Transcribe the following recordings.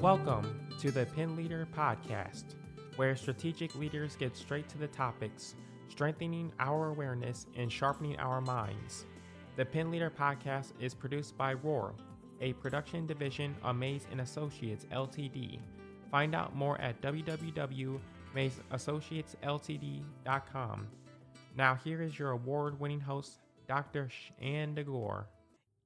Welcome to the Pen Leader Podcast, where strategic leaders get straight to the topics, strengthening our awareness and sharpening our minds. The Pen Leader Podcast is produced by Roar, a production division of Mays & Associates Ltd. Find out more at www.maysassociatesltd.com. Now here is your award-winning host, Dr. Shan DeGore.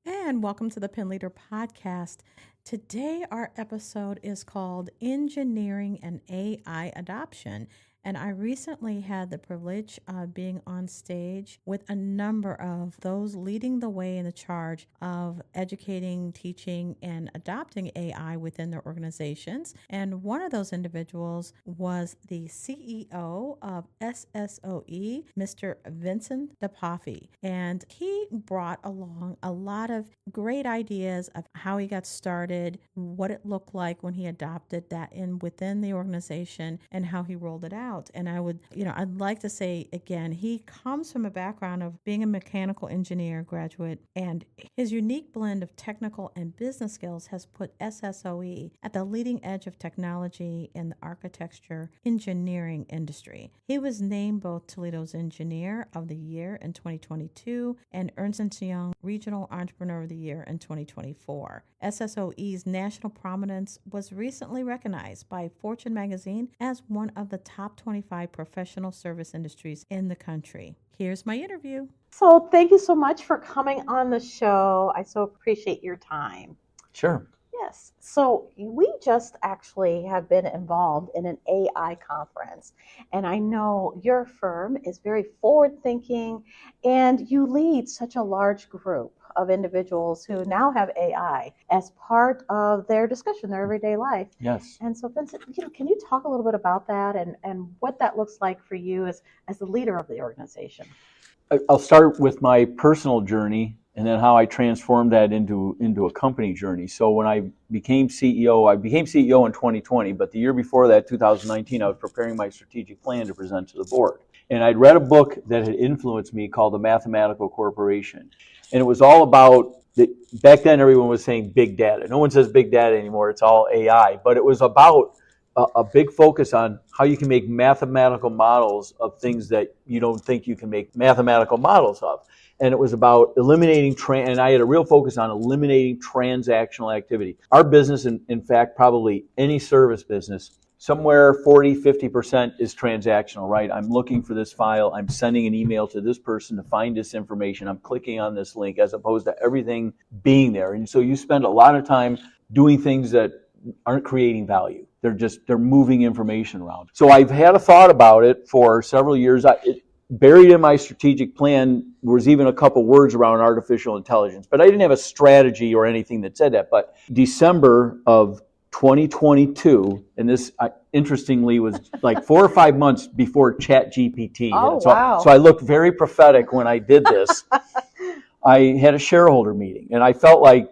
And welcome to the Pen Leader Podcast. Today, our episode is called Engineering and AI Adoption. And I recently had the privilege of being on stage with a number of those leading the way in the charge of educating, teaching, and adopting AI within their organizations. And one of those individuals was the CEO of SSOE, Mr. Vincent DePaffy. And he brought along a lot of great ideas of how he got started, what it looked like when he adopted that within the organization, and how he rolled it out. And I'd like to say again, he comes from a background of being a mechanical engineer graduate, and his unique blend of technical and business skills has put SSOE at the leading edge of technology in the architecture engineering industry. He was named both Toledo's Engineer of the Year in 2022 and Ernst & Young Regional Entrepreneur of the Year in 2024. SSOE's national prominence was recently recognized by Fortune magazine as one of the top 25 professional service industries in the country. Here's my interview. So thank you so much for coming on the show. I so appreciate your time. Sure. Yes. So we just actually have been involved in an AI conference, and I know your firm is very forward-thinking, and you lead such a large group of individuals who now have AI as part of their discussion, their everyday life. Yes. And so, Vincent, can you talk a little bit about that and what that looks like for you as the leader of the organization? I'll start with my personal journey and then how I transformed that into a company journey. So when I became CEO in 2020, but the year before that, 2019, I was preparing my strategic plan to present to the board. And I'd read a book that had influenced me called The Mathematical Corporation. And it was all about, back then everyone was saying big data. No one says big data anymore, it's all AI. But it was about a big focus on how you can make mathematical models of things that you don't think you can make mathematical models of. And it was about eliminating, and I had a real focus on eliminating transactional activity. Our business, in fact, probably any service business, somewhere 40-50% is transactional, right? I'm looking for this file, I'm sending an email to this person to find this information, I'm clicking on this link, as opposed to everything being there. And so you spend a lot of time doing things that aren't creating value. They're moving information around. So I've had a thought about it for several years. Buried in my strategic plan was even a couple words around artificial intelligence, but I didn't have a strategy or anything that said that. But December of 2022, and this interestingly was like 4 or 5 months before ChatGPT. Oh, wow. So I looked very prophetic when I did this. I had a shareholder meeting, and I felt like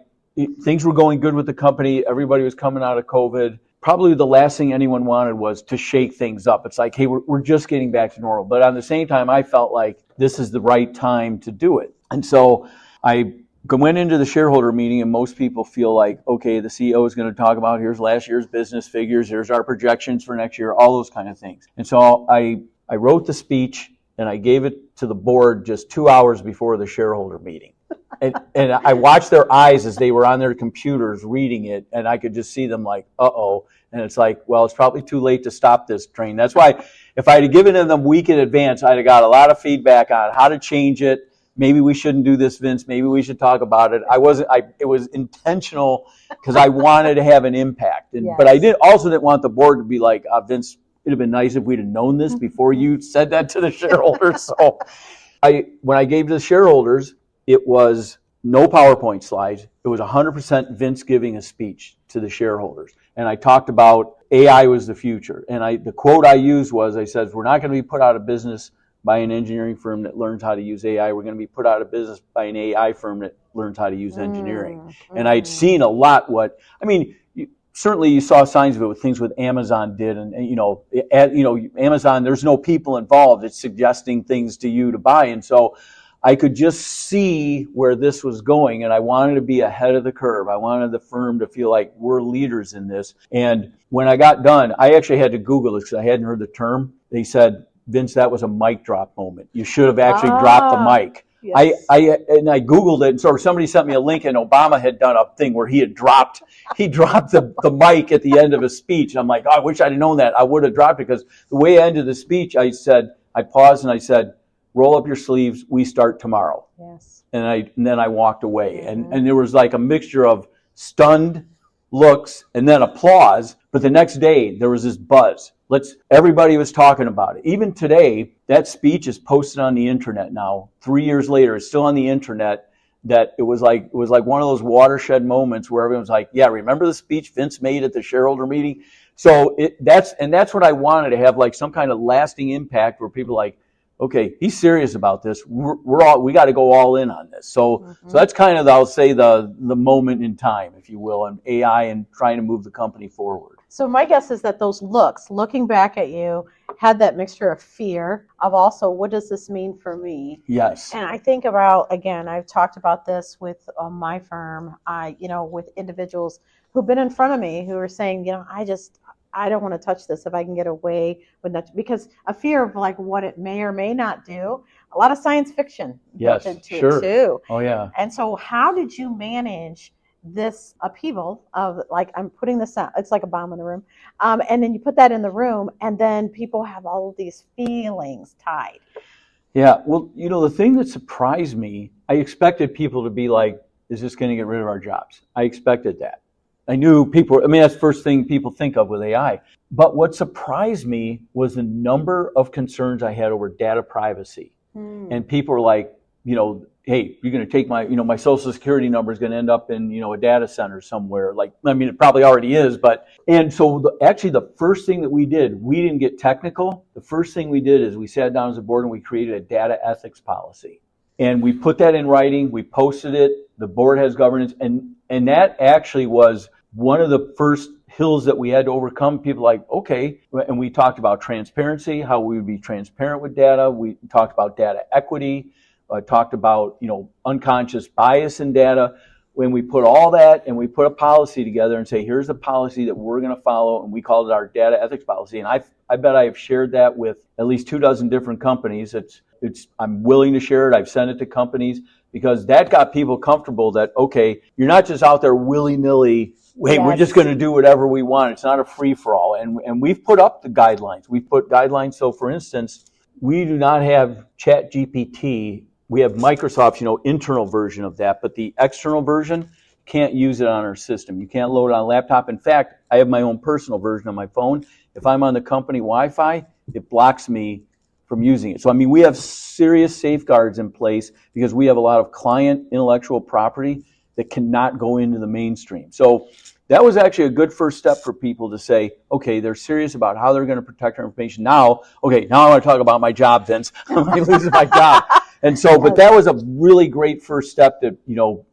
things were going good with the company. Everybody was coming out of COVID. Probably the last thing anyone wanted was to shake things up. It's like, hey, we're just getting back to normal. But at the same time, I felt like this is the right time to do it. And so I went into the shareholder meeting, and most people feel like, okay, the CEO is going to talk about here's last year's business figures, here's our projections for next year, all those kind of things. And so I wrote the speech, and I gave it to the board just 2 hours before the shareholder meeting. And I watched their eyes as they were on their computers reading it, and I could just see them like, uh-oh. And it's like, well, it's probably too late to stop this train. That's why if I had given them a week in advance, I'd have got a lot of feedback on how to change it. Maybe we shouldn't do this, Vince. Maybe we should talk about it. It was intentional because I wanted to have an impact. Yes. But I also didn't want the board to be like, Vince, it'd have been nice if we'd have known this before you said that to the shareholders. So when I gave to the shareholders, it was no PowerPoint slides. It was 100% Vince giving a speech to the shareholders. And I talked about AI was the future. And the quote I used was, I said, we're not going to be put out of business by an engineering firm that learns how to use AI. We're going to be put out of business by an AI firm that learns how to use engineering. And I'd seen a lot certainly you saw signs of it with things what Amazon did. And Amazon, there's no people involved. It's suggesting things to you to buy. And so I could just see where this was going, and I wanted to be ahead of the curve. I wanted the firm to feel like we're leaders in this. And when I got done, I actually had to Google this because I hadn't heard the term. They said, Vince, that was a mic drop moment. You should have actually dropped the mic. Yes. I Googled it, and so somebody sent me a link, and Obama had done a thing where he dropped the mic at the end of his speech. I'm like, oh, I wish I'd known that. I would have dropped it, because the way I ended the speech, I paused and I said, roll up your sleeves, we start tomorrow. Yes. And then I walked away. And there was like a mixture of stunned looks and then applause. But the next day there was this buzz. Everybody was talking about it. Even today, that speech is posted on the internet now. 3 years later, it's still on the internet. That it was like one of those watershed moments where everyone's like, yeah, remember the speech Vince made at the shareholder meeting? So that's what I wanted to have, like some kind of lasting impact where people are like, okay, he's serious about this. We got to go all in on this. So that's kind of, I'll say, the moment in time, if you will, on AI and trying to move the company forward. So my guess is that those looking back at you, had that mixture of fear of also, what does this mean for me? Yes. And I think about, again, I've talked about this with my firm, with individuals who've been in front of me who are saying, I don't want to touch this if I can get away with that, because a fear of like what it may or may not do. A lot of science fiction built into it too. Oh yeah. And so how did you manage this upheaval of, like, I'm putting this out, it's like a bomb in the room, and then you put that in the room, and then people have all of these feelings tied. Yeah, well, the thing that surprised me, I expected people to be like, is this going to get rid of our jobs? I expected that. I knew that's the first thing people think of with AI. But what surprised me was the number of concerns I had over data privacy. And people were like, hey, you're going to take my social security number is going to end up in, a data center somewhere. It probably already is, and so actually the first thing that we did, we didn't get technical. The first thing we did is we sat down as a board and we created a data ethics policy. And we put that in writing, we posted it, the board has governance, and that actually was one of the first hills that we had to overcome. People like, okay, and we talked about transparency, how we would be transparent with data. We talked about data equity. Talked about, unconscious bias in data. When we put all that and we put a policy together and say, here's the policy that we're going to follow, and we called it our data ethics policy. And I bet I have shared that with at least 24 different companies. I'm willing to share it. I've sent it to companies because that got people comfortable that, okay, you're not just out there willy-nilly, hey, we're just going to do whatever we want. It's not a free-for-all. And we've put up the guidelines. We've put guidelines. So, for instance, we do not have ChatGPT. We have Microsoft's, internal version of that, but the external version, can't use it on our system. You can't load it on a laptop. In fact, I have my own personal version on my phone. If I'm on the company Wi-Fi, it blocks me from using it. So, we have serious safeguards in place because we have a lot of client intellectual property that cannot go into the mainstream. So that was actually a good first step for people to say, okay, they're serious about how they're going to protect our information. Now I want to talk about my job, Vince. I'm losing my job. And so, but that was a really great first step to,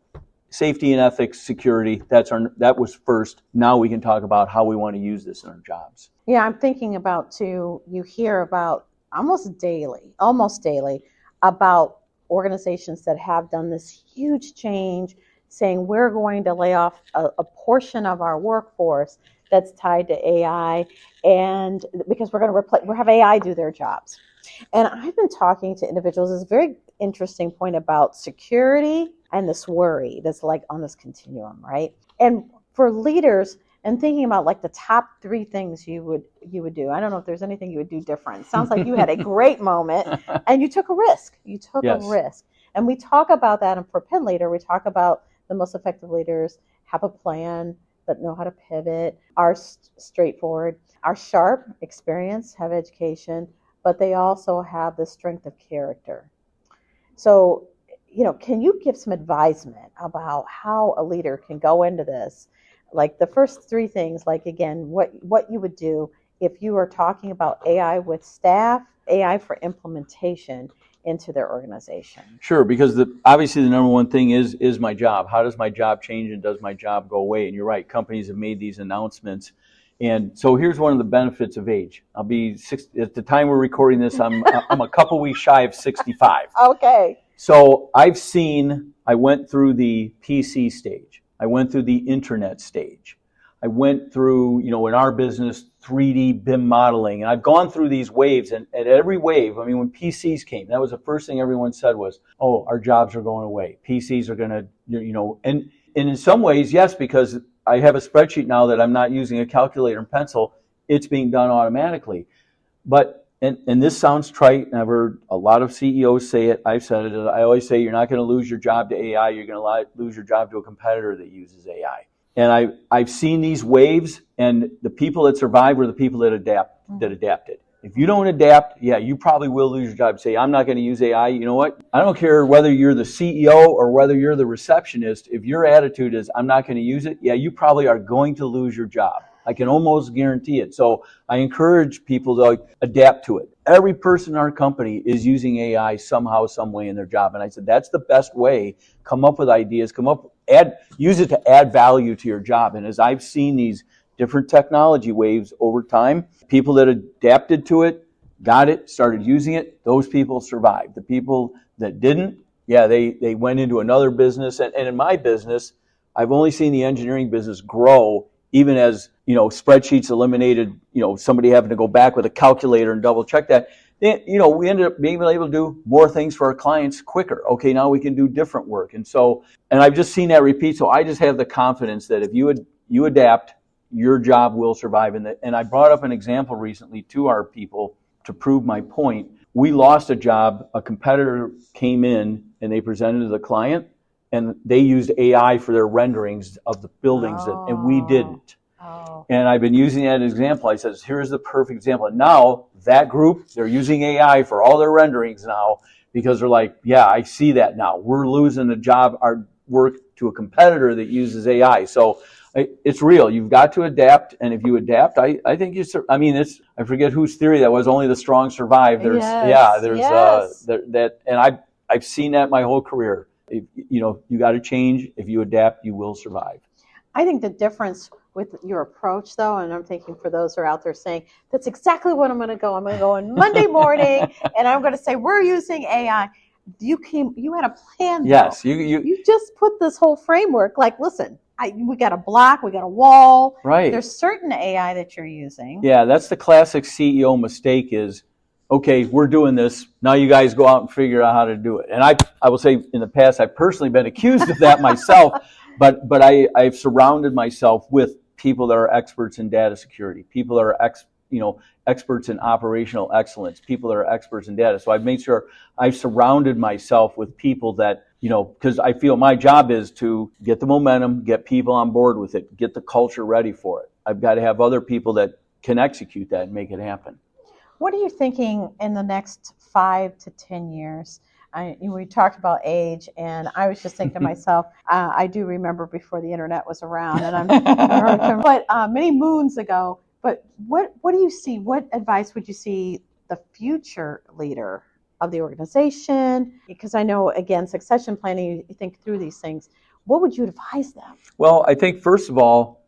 safety and ethics, security. That was first. Now we can talk about how we want to use this in our jobs. Yeah, I'm thinking about too, you hear about almost daily about organizations that have done this huge change, saying we're going to lay off a portion of our workforce that's tied to AI, and because we're going to have AI do their jobs. And I've been talking to individuals. It's a very interesting point about security and this worry that's like on this continuum, right? And for leaders, and thinking about like the top 3 things you would do. I don't know if there's anything you would do different. Sounds like you had a great moment and you took a risk. A risk. And we talk about that, and for Pin Leader, we talk about the most effective leaders have a plan, but know how to pivot, are straightforward, are sharp, experience, have education, but they also have the strength of character. So, can you give some advisement about how a leader can go into this? Like the first 3 things, like again, what you would do if you are talking about AI with staff, AI for implementation into their organization. Sure, because obviously the number one thing is my job. How does my job change and does my job go away? And you're right, companies have made these announcements. And so here's one of the benefits of age. I'll be 60, at the time we're recording this, I'm a couple weeks shy of 65. Okay. So I went through the PC stage. I went through the internet stage. I went through, in our business, 3D BIM modeling. And I've gone through these waves, and at every wave, when PCs came, that was the first thing everyone said was, oh, our jobs are going away. PCs are going to, and in some ways, yes, because I have a spreadsheet now that I'm not using a calculator and pencil, it's being done automatically. But, and this sounds trite, and I've heard a lot of CEOs say it, I've said it, I always say you're not going to lose your job to AI, you're going to lose your job to a competitor that uses AI. And I've seen these waves, and the people that survive were the people that adapted. If you don't adapt, yeah, you probably will lose your job. Say, I'm not going to use AI. You know what? I don't care whether you're the CEO or whether you're the receptionist. If your attitude is, I'm not going to use it, yeah, you probably are going to lose your job. I can almost guarantee it. So I encourage people to adapt to it. Every person in our company is using AI somehow, some way in their job. And I said, that's the best way. Come up with ideas, use it to add value to your job. And as I've seen these different technology waves over time, people that adapted to it, got it, started using it, those people survived. The people that didn't, yeah, they went into another business. And in my business, I've only seen the engineering business grow, even as, spreadsheets eliminated, somebody having to go back with a calculator and double check that. We ended up being able to do more things for our clients quicker. Okay, now we can do different work. And I've just seen that repeat. So I just have the confidence that if you adapt, your job will survive. And I brought up an example recently to our people to prove my point. We lost a job. A competitor came in and they presented to the client, and they used AI for their renderings of the buildings, and we didn't. Oh. And I've been using that as an example. I said, here's the perfect example. And now that group, they're using AI for all their renderings now, because they're like, yeah, I see that now. We're losing our work to a competitor that uses AI. So it's real. You've got to adapt. And if you adapt, I think I forget whose theory that was, only the strong survive. And I've seen that my whole career. You got to change. If you adapt, you will survive. I think the difference with your approach, though, and I'm thinking for those who are out there saying, that's exactly what I'm going to go. I'm going to go on Monday morning, and I'm going to say, we're using AI. You had a plan, though. Yes. You just put this whole framework, like, listen, we got a block, we got a wall. Right. There's certain AI that you're using. Yeah, that's the classic CEO mistake is, okay, we're doing this. Now you guys go out and figure out how to do it. And I will say in the past, I've personally been accused of that myself, but I've surrounded myself with people that are experts in data security, people that are experts in operational excellence, people that are experts in data. So I've made sure I've surrounded myself with people that, because I feel my job is to get the momentum, get people on board with it, get the culture ready for it. I've got to have other people that can execute that and make it happen. What are you thinking in the next 5 to 10 years? We talked about age, and I was just thinking to myself, I do remember before the internet was around, but many moons ago. But what do you see? What advice would you see the future leader of the organization? Because I know, again, succession planning, you think through these things. What would you advise them? Well, I think, first of all,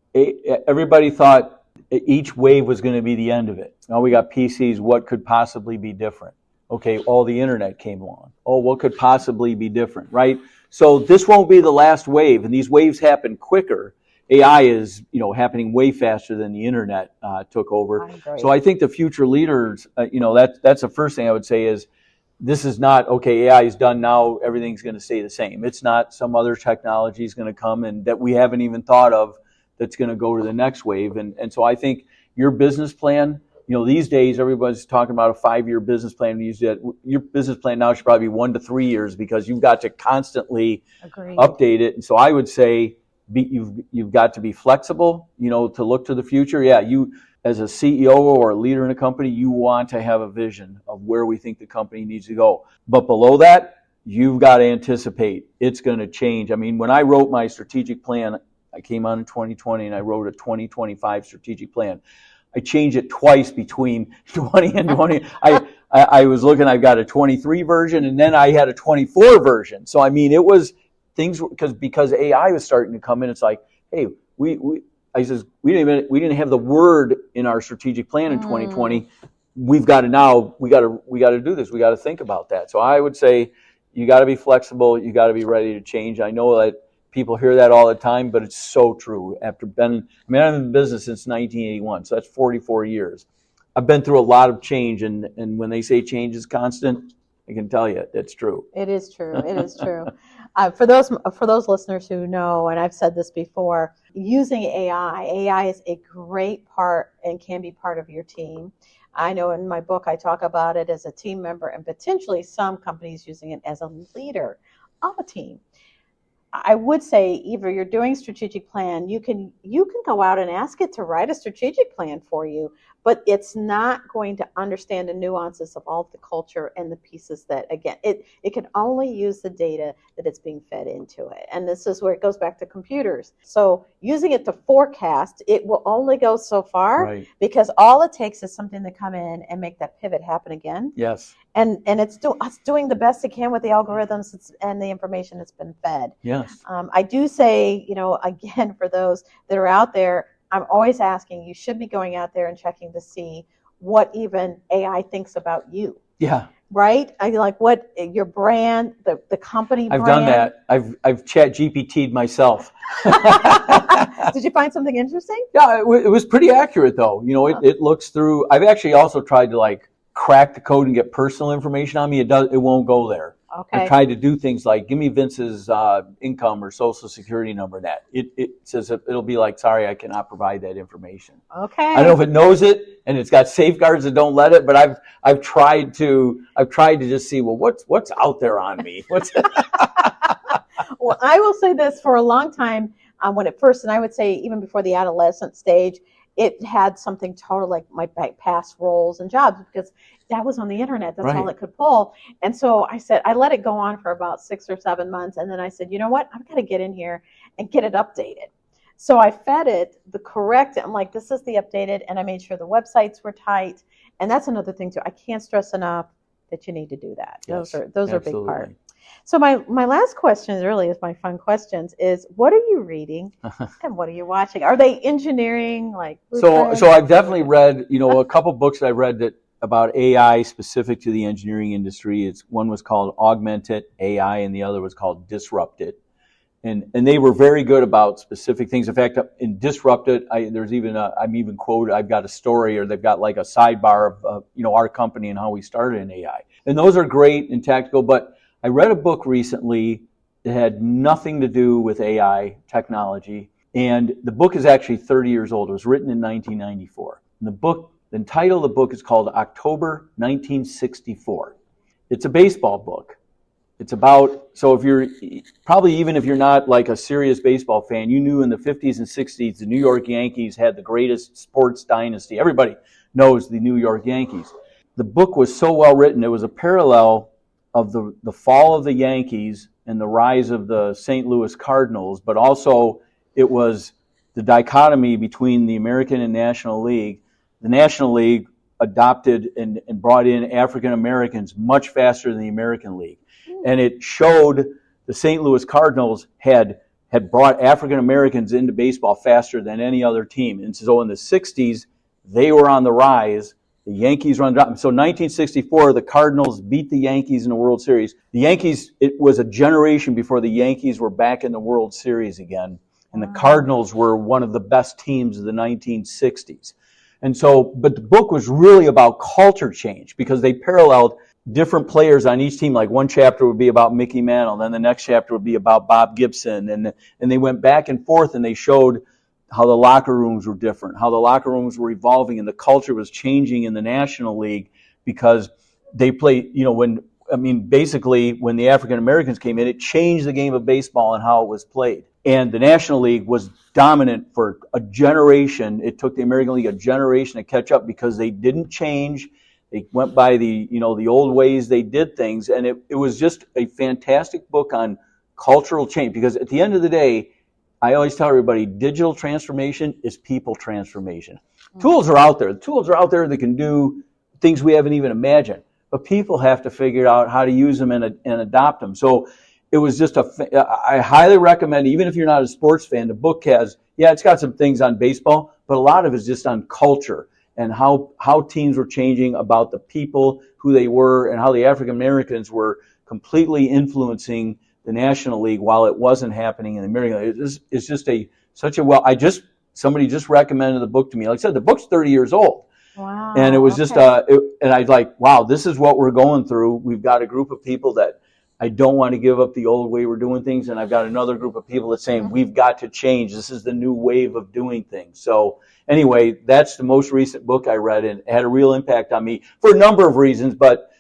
everybody thought each wave was going to be the end of it. Now we got PCs. What could possibly be different? Okay, all the internet came along. Oh, what could possibly be different, right? So this won't be the last wave, and these waves happen quicker. AI is, happening way faster than the internet took over. So I think the future leaders, that's the first thing I would say is, this is not, okay, AI is done now, everything's going to stay the same. It's not some other technology is going to come and that we haven't even thought of that's going to go to the next wave. And so I think your business plan, these days everybody's talking about a 5-year business plan. Your business plan now should probably be 1 to 3 years, because you've got to constantly update it. And so I would say you've got to be flexible, to look to the future. Yeah, you as a CEO or a leader in a company, you want to have a vision of where we think the company needs to go. But below that, you've got to anticipate it's going to change. I mean, when I wrote my strategic plan, I came on in 2020 and I wrote a 2025 strategic plan. I changed it twice between 20 and 20. I was looking, I've got a 23 version, and then I had a 24 version. So, I mean, it was things, because AI was starting to come in. It's like, hey, we didn't have the word in our strategic plan in 2020. We've got to now, we got to do this. We got to think about that. So I would say, you got to be flexible. You got to be ready to change. I know that people hear that all the time, but it's so true. I've been in business since 1981, so that's 44 years. I've been through a lot of change, and when they say change is constant, I can tell you it's true. It is true. It is true. For those listeners who know, and I've said this before, using AI is a great part and can be part of your team. I know in my book I talk about it as a team member and potentially some companies using it as a leader of a team. I would say either you're doing a strategic plan, you can go out and ask it to write a strategic plan for you, but it's not going to understand the nuances of all of the culture and the pieces that, again, it can only use the data that it's being fed into it. And this is where it goes back to computers. So using it to forecast, it will only go so far, right, because all it takes is something to come in and make that pivot happen again. Yes. And it's doing the best it can with the algorithms and the information that's been fed. Yes. I do say, again, for those that are out there, I'm always asking, you should be going out there and checking to see what even AI thinks about you. Yeah. Right? I mean, like what your brand, the company brand. I've done that. I've chat GPT'd myself. Did you find something interesting? Yeah, it was pretty accurate though. It looks through. I've actually also tried to crack the code and get personal information on me. It won't go there. Okay. I've tried to do things like give me Vince's income or social security number. That it says it'll be like, sorry, I cannot provide that information. Okay. I don't know if it knows it and it's got safeguards that don't let it, but I've tried to just see, well, what's out there on me. Well, I will say this, for a long time, when it first, and I would say even before the adolescent stage, it had something total like my past roles and jobs, because that was on the internet. That's right. All it could pull. And so I let it go on for about 6 or 7 months. And then I said, you know what? I've got to get in here and get it updated. So I fed it the correct, I'm like, this is the updated. And I made sure the websites were tight. And that's another thing too. I can't stress enough that you need to do that. Yes, those are a big part. So my last question is my fun questions is, what are you reading and what are you watching? Are they engineering So I've definitely read, a couple books that I've read about AI specific to the engineering industry. One was called Augment It AI and the other was called Disrupt It. And they were very good about specific things. In fact, in Disrupt It, I'm even quoted, I've got a story, or they've got like a sidebar of our company and how we started in AI. And those are great and tactical, but I read a book recently that had nothing to do with AI technology, and the book is actually 30 years old. It was written in 1994. And the title of the book is called October 1964. It's a baseball book. It's about, so if you're, probably even if you're not like a serious baseball fan, you knew in the 50s and 60s the New York Yankees had the greatest sports dynasty. Everybody knows the New York Yankees. The book was so well written, it was a parallel of the fall of the Yankees and the rise of the St. Louis Cardinals, but also it was the dichotomy between the American and National League. The National League adopted and brought in African Americans much faster than the American League. And it showed the St. Louis Cardinals had brought African Americans into baseball faster than any other team. And so in the 60s, they were on the rise. The Yankees were on the drop. So 1964, the Cardinals beat the Yankees in the World Series. The Yankees, it was a generation before the Yankees were back in the World Series again. And the Cardinals were one of the best teams of the 1960s. And so, but the book was really about culture change because they paralleled different players on each team. Like one chapter would be about Mickey Mantle, then the next chapter would be about Bob Gibson. And they went back and forth and they showed how the locker rooms were different, how the locker rooms were evolving and the culture was changing in the National League because they played, basically when the African Americans came in, it changed the game of baseball and how it was played. And the National League was dominant for a generation. It took the American League a generation to catch up because they didn't change. They went by the old ways they did things. And it was just a fantastic book on cultural change because at the end of the day, I always tell everybody, digital transformation is people transformation. Tools are out there. The tools are out there that can do things we haven't even imagined. But people have to figure out how to use them and adopt them. So it was just I highly recommend, even if you're not a sports fan, the book it's got some things on baseball, but a lot of it is just on culture and how teams were changing about the people, who they were, and how the African Americans were completely influencing the National League while it wasn't happening in the American League. It's just somebody just recommended the book to me. Like I said, the book's 30 years old. Wow. And it was just, and I was like, wow, this is what we're going through. We've got a group of people that I don't want to give up the old way we're doing things. And I've got another group of people that's saying, we've got to change. This is the new wave of doing things. So anyway, that's the most recent book I read, and it had a real impact on me for a number of reasons, but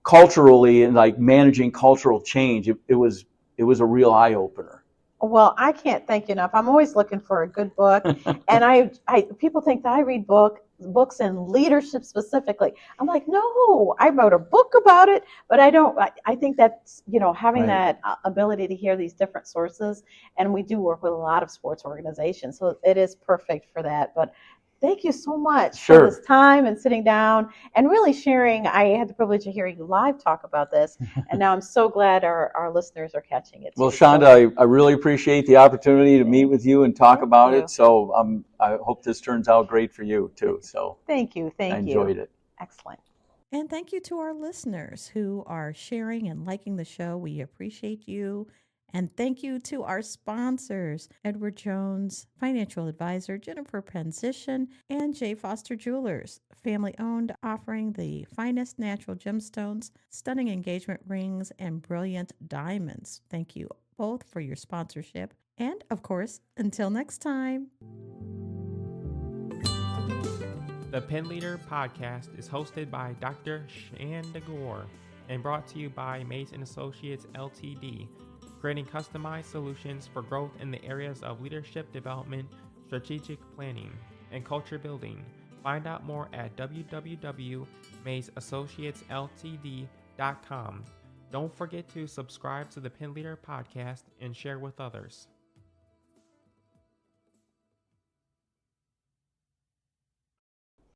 culturally and like managing cultural change, it was a real eye opener. Well, I can't thank you enough. I'm always looking for a good book, and I people think that I read books in leadership specifically. I'm like, no, I wrote a book about it, but I don't. I think that's, having that ability to hear these different sources, and we do work with a lot of sports organizations, so it is perfect for that. But thank you so much for this time and sitting down and really sharing. I had the privilege of hearing you live talk about this, and now I'm so glad our listeners are catching it too. Well, Shonda, I really appreciate the opportunity to meet with you and talk about it. So I hope this turns out great for you too. So thank you. I enjoyed it. Excellent. And thank you to our listeners who are sharing and liking the show. We appreciate you. And thank you to our sponsors, Edward Jones, financial advisor, Jennifer Penzition, and J. Foster Jewelers, family owned, offering the finest natural gemstones, stunning engagement rings, and brilliant diamonds. Thank you both for your sponsorship. And of course, until next time. The Pen Leader podcast is hosted by Dr. Shanda Gore and brought to you by Mays & Associates LTD, creating customized solutions for growth in the areas of leadership development, strategic planning, and culture building. Find out more at www.maysassociatesltd.com. Don't forget to subscribe to the Pen Leader podcast and share with others.